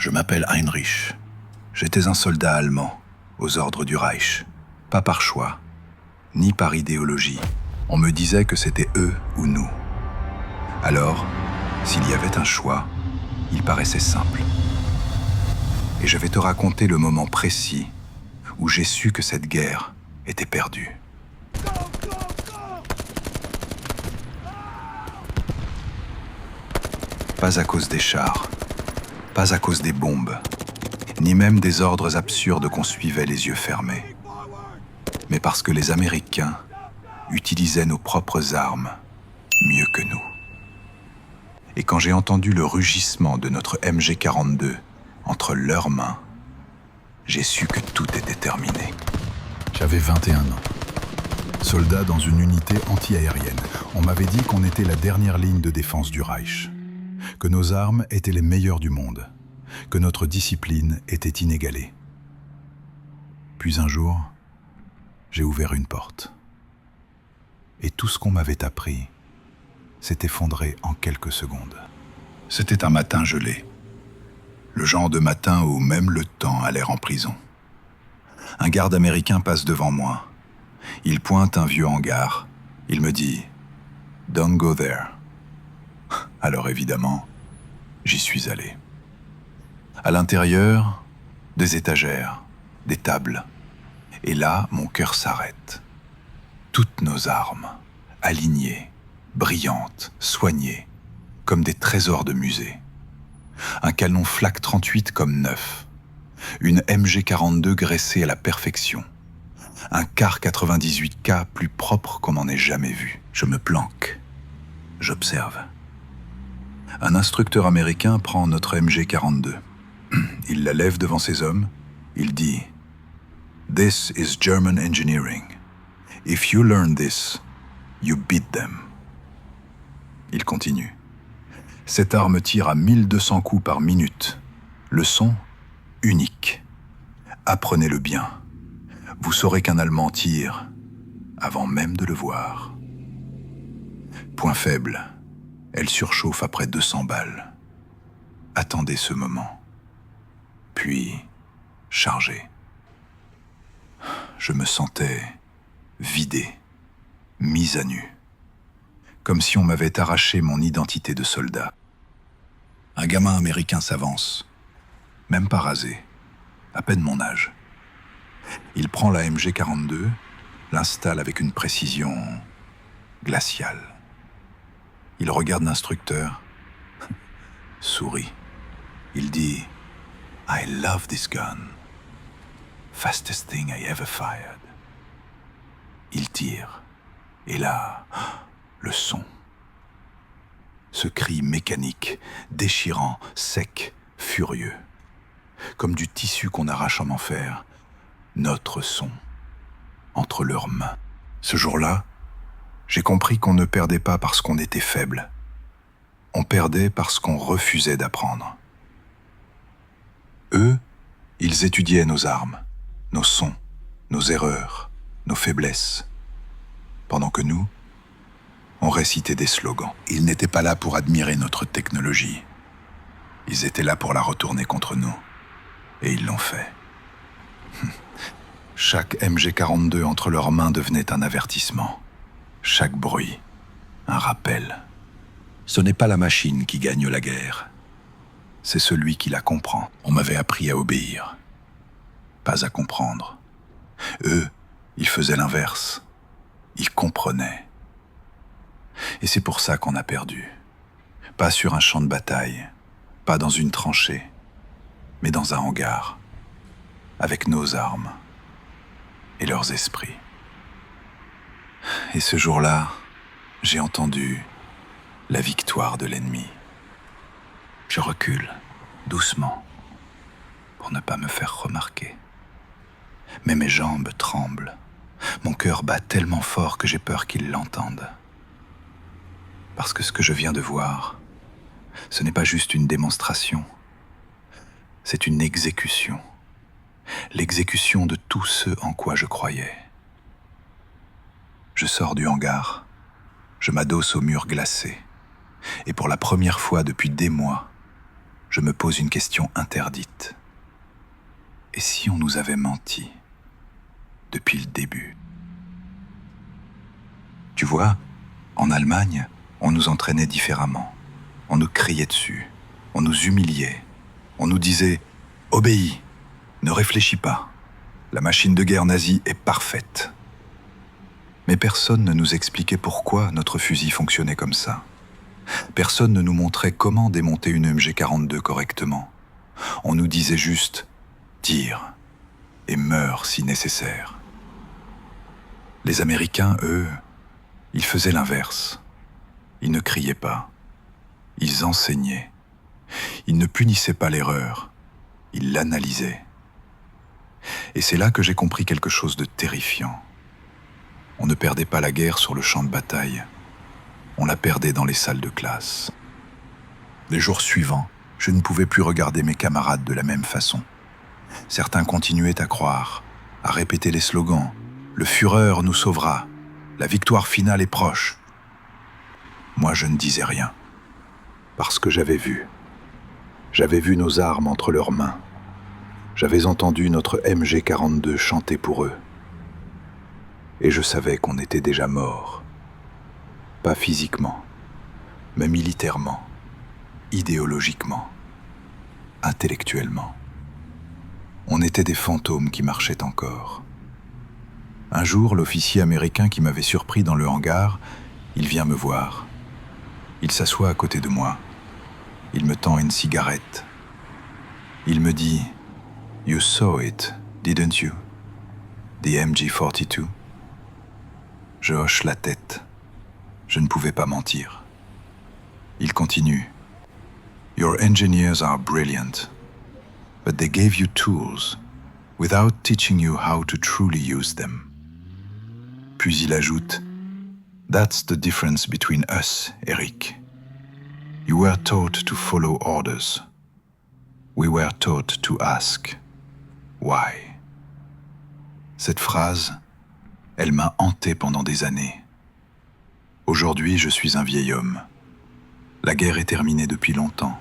Je m'appelle Heinrich. J'étais un soldat allemand, aux ordres du Reich. Pas par choix, ni par idéologie. On me disait que c'était eux ou nous. Alors, s'il y avait un choix, il paraissait simple. Et je vais te raconter le moment précis où j'ai su que cette guerre était perdue. Pas à cause des chars, pas à cause des bombes, ni même des ordres absurdes qu'on suivait les yeux fermés, mais parce que les Américains utilisaient nos propres armes mieux que nous. Et quand j'ai entendu le rugissement de notre MG42 entre leurs mains, j'ai su que tout était terminé. J'avais 21 ans. Soldat dans une unité anti-aérienne. On m'avait dit qu'on était la dernière ligne de défense du Reich, que nos armes étaient les meilleures du monde, que notre discipline était inégalée. Puis un jour, j'ai ouvert une porte. Et tout ce qu'on m'avait appris s'est effondré en quelques secondes. C'était un matin gelé. Le genre de matin où même le temps a l'air en prison. Un garde américain passe devant moi. Il pointe un vieux hangar. Il me dit « Don't go there ». Alors évidemment, j'y suis allé. À l'intérieur, des étagères, des tables. Et là, mon cœur s'arrête. Toutes nos armes, alignées, brillantes, soignées, comme des trésors de musée. Un canon Flak 38 comme neuf. Une MG42 graissée à la perfection. Un Car 98K plus propre qu'on n'en ait jamais vu. Je me planque. J'observe. Un instructeur américain prend notre MG42. Il la lève devant ses hommes. Il dit « This is German engineering. If you learn this, you beat them. » Il continue. Cette arme tire à 1200 coups par minute. Le son, unique. Apprenez-le bien. Vous saurez qu'un Allemand tire avant même de le voir. Point faible, elle surchauffe après 200 balles. Attendez ce moment. Puis, chargez. Je me sentais vidé, mis à nu. Comme si on m'avait arraché mon identité de soldat. Un gamin américain s'avance, même pas rasé, à peine mon âge. Il prend la MG42, l'installe avec une précision glaciale. Il regarde l'instructeur, sourit. Il dit « I love this gun. Fastest thing I ever fired. » Il tire, et là, le son. Ce cri mécanique, déchirant, sec, furieux. Comme du tissu qu'on arrache en enfer. Notre son, entre leurs mains. Ce jour-là, j'ai compris qu'on ne perdait pas parce qu'on était faible. On perdait parce qu'on refusait d'apprendre. Eux, ils étudiaient nos armes, nos sons, nos erreurs, nos faiblesses. Pendant que nous, on récitait des slogans. Ils n'étaient pas là pour admirer notre technologie. Ils étaient là pour la retourner contre nous. Et ils l'ont fait. Chaque MG42 entre leurs mains devenait un avertissement. Chaque bruit, un rappel. Ce n'est pas la machine qui gagne la guerre. C'est celui qui la comprend. On m'avait appris à obéir, pas à comprendre. Eux, ils faisaient l'inverse. Ils comprenaient. Et c'est pour ça qu'on a perdu. Pas sur un champ de bataille, pas dans une tranchée, mais dans un hangar, avec nos armes et leurs esprits. Et ce jour-là, j'ai entendu la victoire de l'ennemi. Je recule, doucement, pour ne pas me faire remarquer. Mais mes jambes tremblent. Mon cœur bat tellement fort que j'ai peur qu'ils l'entendent. Parce que ce que je viens de voir, ce n'est pas juste une démonstration. C'est une exécution. L'exécution de tout ce en quoi je croyais. Je sors du hangar, je m'adosse au mur glacé, et pour la première fois depuis des mois, je me pose une question interdite. Et si on nous avait menti depuis le début? Tu vois, en Allemagne, on nous entraînait différemment. On nous criait dessus, on nous humiliait, on nous disait « Obéis, ne réfléchis pas, la machine de guerre nazie est parfaite ». Mais personne ne nous expliquait pourquoi notre fusil fonctionnait comme ça. Personne ne nous montrait comment démonter une MG42 correctement. On nous disait juste « tire et meurs si nécessaire ». Les Américains, eux, ils faisaient l'inverse. Ils ne criaient pas. Ils enseignaient. Ils ne punissaient pas l'erreur. Ils l'analysaient. Et c'est là que j'ai compris quelque chose de terrifiant. On ne perdait pas la guerre sur le champ de bataille. On la perdait dans les salles de classe. Les jours suivants, je ne pouvais plus regarder mes camarades de la même façon. Certains continuaient à croire, à répéter les slogans « Le Führer nous sauvera »,« La victoire finale est proche ». Moi, je ne disais rien, parce que j'avais vu. J'avais vu nos armes entre leurs mains. J'avais entendu notre MG42 chanter pour eux. Et je savais qu'on était déjà morts. Pas physiquement, mais militairement, idéologiquement, intellectuellement. On était des fantômes qui marchaient encore. Un jour, l'officier américain qui m'avait surpris dans le hangar, il vient me voir. Il s'assoit à côté de moi. Il me tend une cigarette. Il me dit « You saw it, didn't you? The MG42 » Je hoche la tête. Je ne pouvais pas mentir. Il continue « Your engineers are brilliant, but they gave you tools without teaching you how to truly use them. » Puis il ajoute « That's the difference between us, Eric. You were taught to follow orders. We were taught to ask why. » Cette phrase, elle m'a hanté pendant des années. Aujourd'hui, je suis un vieil homme. La guerre est terminée depuis longtemps.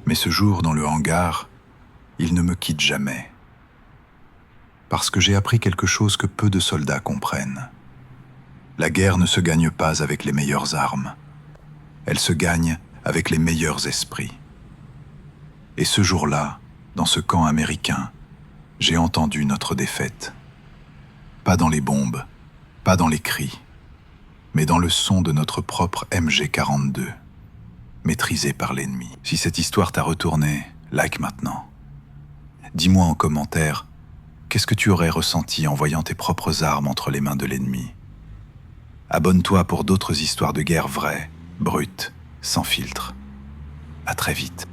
Mais ce jour, dans le hangar, il ne me quitte jamais. Parce que j'ai appris quelque chose que peu de soldats comprennent. La guerre ne se gagne pas avec les meilleures armes. Elle se gagne avec les meilleurs esprits. Et ce jour-là, dans ce camp américain, j'ai entendu notre défaite. Pas dans les bombes, pas dans les cris, mais dans le son de notre propre MG42, maîtrisé par l'ennemi. Si cette histoire t'a retourné, like maintenant. Dis-moi en commentaire, qu'est-ce que tu aurais ressenti en voyant tes propres armes entre les mains de l'ennemi? Abonne-toi pour d'autres histoires de guerre vraies, brutes, sans filtre. À très vite.